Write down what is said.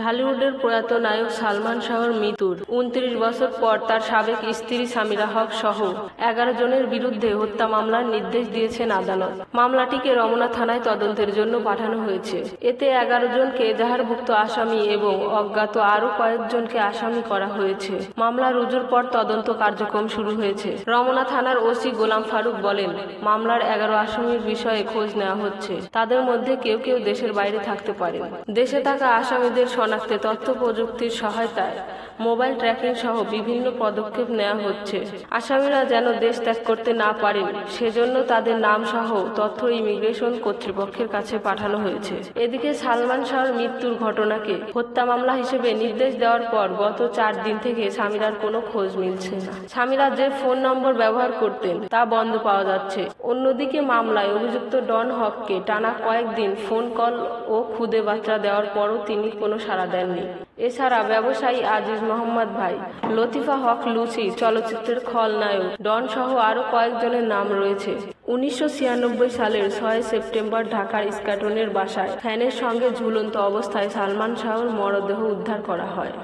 ঢালিউডের প্রয়াত নায়ক সালমান শাহর মৃত্যুর 29 বছর পর তার সাবেক স্ত্রী সামিরা হক সহ 11 জনের বিরুদ্ধে হত্যা মামলার নির্দেশ দিয়েছেন আদালত। মামলাটিকে রমনা থানায় তদন্তের জন্য পাঠানো হয়েছে। এতে 11 জনকে এজাহারভুক্ত আসামি এবং অজ্ঞাত আরও কয়েকজনকে আসামি করা হয়েছে। মামলা রুজুর পর তদন্ত কার্যক্রম শুরু হয়েছে। রমনা থানার ওসি গোলাম ফারুক বলেন, মামলার 11 আসামির বিষয়ে খোঁজ নেওয়া হচ্ছে। তাদের মধ্যে কেউ কেউ দেশের বাইরে থাকতে পারেন। দেশে থাকা আসামিদের শনাক্তে তথ্য প্রযুক্তির সহায়তায় মোবাইল ট্র্যাকিং সহ বিভিন্ন পদক্ষেপ নেওয়া হচ্ছে। আসামিরা যেন দেশ ত্যাগ করতে না পারেন সেজন্য তাদের নাম সহ তথ্য ইমিগ্রেশন কর্তৃপক্ষের কাছে পাঠানো হয়েছে। এদিকে সালমান শাহর মৃত্যুর ঘটনাকে হত্যা মামলা হিসেবে নির্দেশ দেওয়ার পর গত 4 দিন থেকে সামিরার কোনো খোঁজ মিলছে না। সামিরা যে ফোন নম্বর ব্যবহার করতেন তা বন্ধ পাওয়া যাচ্ছে। অন্যদিকে মামলায় অভিযুক্ত ডন হককে টানা কয়েকদিন ফোন কল ও খুদে বার্তা দেওয়ার পরও তিনি কোনো সাড়া দেননি। এছাড়া ব্যবসায়ী আজিজ মোহাম্মদ ভাই, লতিফা হক লুসি, চলচ্চিত্রের খলনায়ক ডন সহ আরও কয়েকজনের নাম রয়েছে। 1996 সালের 6 সেপ্টেম্বর ঢাকার ইস্কাটনের বাসায় ফ্যানের সঙ্গে ঝুলন্ত অবস্থায় সালমান শাহর মরদেহ উদ্ধার করা হয়।